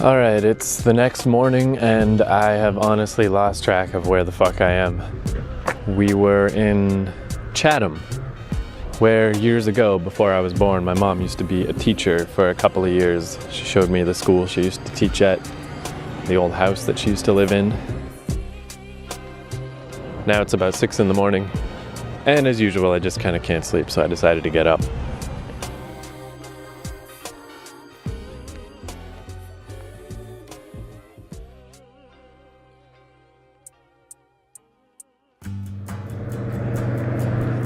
Alright, it's the next morning and I have honestly lost track of where the fuck I am. We were in Chatham, where years ago, before I was born, my mom used to be a teacher for a couple of years. She showed me the school she used to teach at, the old house that she used to live in. Now it's about 6 in the morning, and as usual I just kind of can't sleep, so I decided to get up.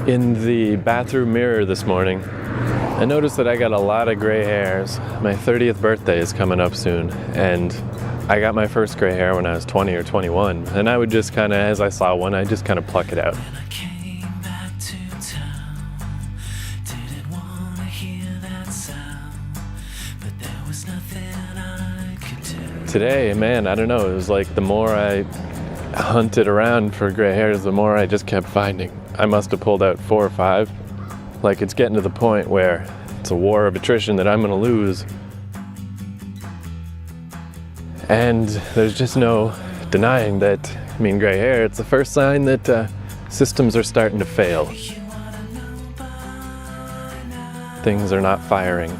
In the bathroom mirror this morning, I noticed that I got a lot of gray hairs. My 30th birthday is coming up soon, and I got my first gray hair when I was 20 or 21, and I would just kind of, as I saw one, I just kind of pluck it out. Today, man, I don't know, it was like the more I hunted around for gray hairs, the more I just kept finding. I must have pulled out 4 or 5. Like, it's getting to the point where it's a war of attrition that I'm gonna lose. And there's just no denying that, I mean, gray hair, it's the first sign that systems are starting to fail. Things are not firing.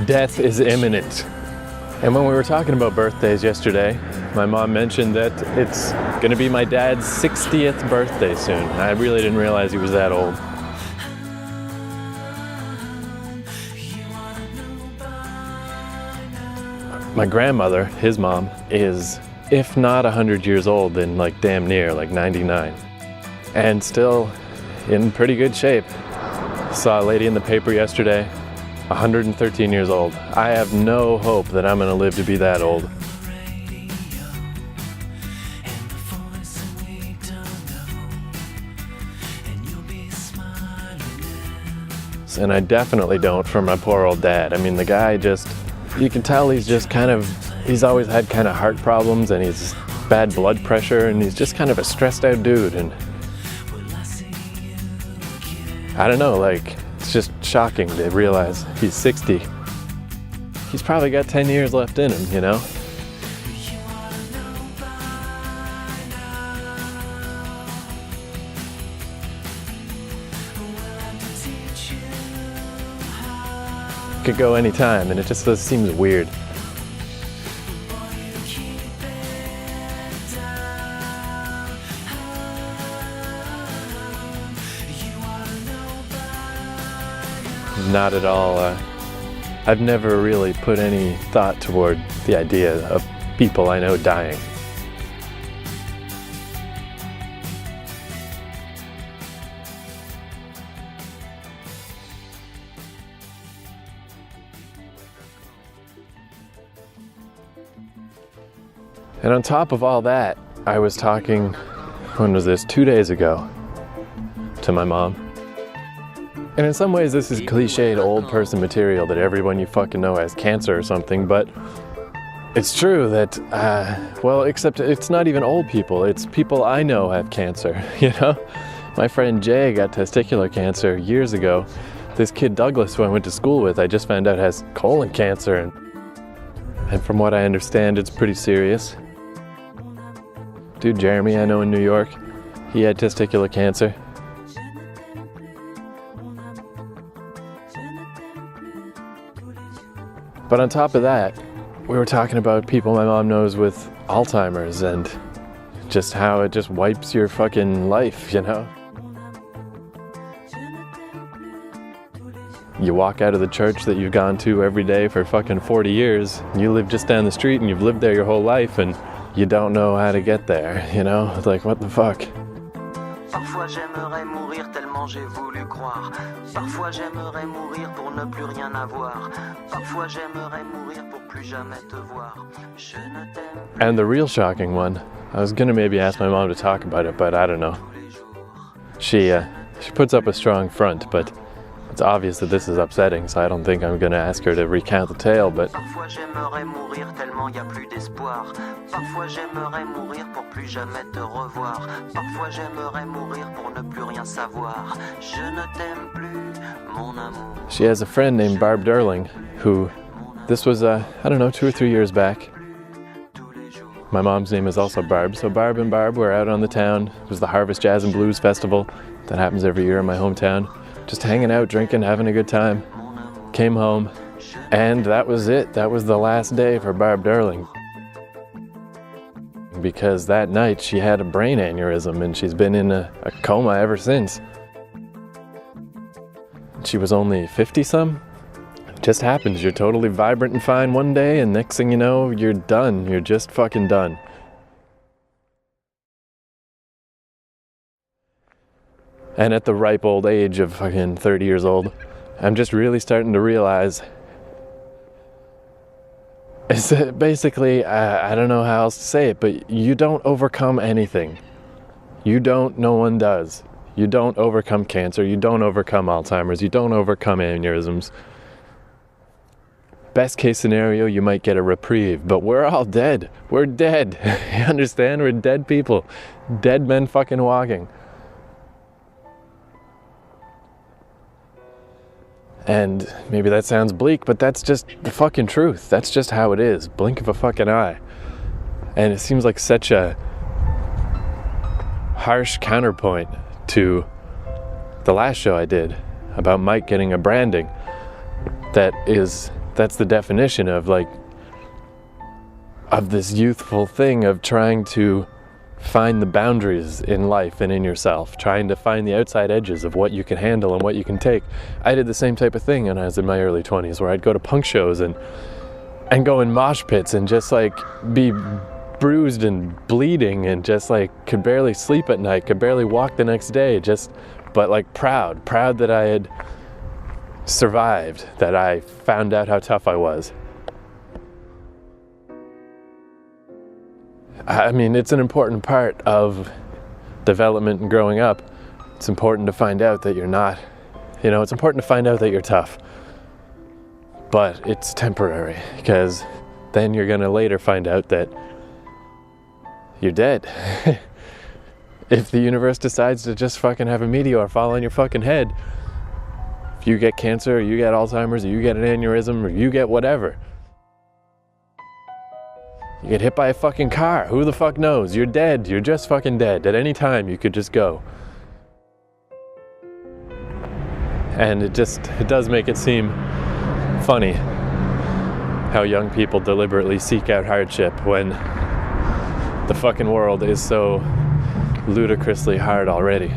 Death is imminent. And when we were talking about birthdays yesterday, my mom mentioned that it's gonna be my dad's 60th birthday soon. I really didn't realize he was that old. My grandmother, his mom, is, if not 100 years old, then like damn near, like 99. And still in pretty good shape. Saw a lady in the paper yesterday, 113 years old. I have no hope that I'm gonna live to be that old. And I definitely don't for my poor old dad. I mean, the guy just, you can tell he's just kind of, he's always had kind of heart problems and he's bad blood pressure and he's just kind of a stressed out dude. And I don't know, like, it's just shocking to realize he's 60. He's probably got 10 years left in him, you know? Could go anytime, and it just seems weird. Not at all. I've never really put any thought toward the idea of people I know dying. And on top of all that, I was talking, when was this, 2 days ago, to my mom. And in some ways this is cliched old person material that everyone you fucking know has cancer or something, but it's true that, well, except it's not even old people, it's people I know have cancer, you know? My friend Jay got testicular cancer years ago. This kid Douglas, who I went to school with, I just found out has colon cancer, and from what I understand, it's pretty serious. Dude Jeremy, I know in New York, he had testicular cancer. But on top of that, we were talking about people my mom knows with Alzheimer's and just how it just wipes your fucking life, you know? You walk out of the church that you've gone to every day for fucking 40 years, and you live just down the street and you've lived there your whole life and you don't know how to get there, you know? It's like, what the fuck? Parfois j'aimerais mourir tellement j'ai voulu croire. Parfois j'aimerais mourir pour ne plus rien avoir. Parfois j'aimerais mourir pour plus jamais te voir. Je ne t'aime. And the real shocking one, I was gonna maybe ask my mom to talk about it, but I don't know. She puts up a strong front, but it's obvious that this is upsetting, so I don't think I'm gonna ask her to recount the tale, but Parfois j'aimerais mourir tellement y a plus d'espoir. Parfois j'aimerais mourir pour plus jamais te revoir. Parfois j'aimerais mourir pour ne plus rien savoir. Je ne t'aime plus, mon amour. she has a friend named Barb Derling, who, this was, I don't know, 2 or 3 years back. My mom's name is also Barb, so Barb and Barb were out on the town. It was the Harvest Jazz and Blues Festival that happens every year in my hometown. Just hanging out, drinking, having a good time. Came home, and that was it. That was the last day for Barb Darling. Because that night she had a brain aneurysm and she's been in a coma ever since. She was only 50-some. It just happens. You're totally vibrant and fine one day, and next thing you know, you're done. You're just fucking done. And at the ripe old age of fucking 30 years old, I'm just really starting to realize it's basically, I don't know how else to say it, but you don't overcome anything. You don't, no one does. You don't overcome cancer, you don't overcome Alzheimer's, you don't overcome aneurysms. Best case scenario, you might get a reprieve, but we're all dead. We're dead. You understand? We're dead people. Dead men fucking walking. And maybe that sounds bleak, but that's just the fucking truth. That's just how it is. Blink of a fucking eye. And it seems like such a harsh counterpoint to the last show I did about Mike getting a branding. That's the definition of this youthful thing of trying to find the boundaries in life and in yourself, trying to find the outside edges of what you can handle and what you can take. I did the same type of thing when I was in my early 20s, where I'd go to punk shows and go in mosh pits and just be bruised and bleeding and just could barely sleep at night, could barely walk the next day, but proud that I had survived, that I found out how tough I was. I mean, it's an important part of development and growing up. It's important to find out that you're not, it's important to find out that you're tough. But it's temporary, because then you're gonna later find out that you're dead. If the universe decides to just fucking have a meteor fall on your fucking head, if you get cancer, or you get Alzheimer's, or you get an aneurysm, or you get whatever, you get hit by a fucking car, who the fuck knows? You're dead, you're just fucking dead. At any time you could just go. And it does make it seem funny how young people deliberately seek out hardship when the fucking world is so ludicrously hard already.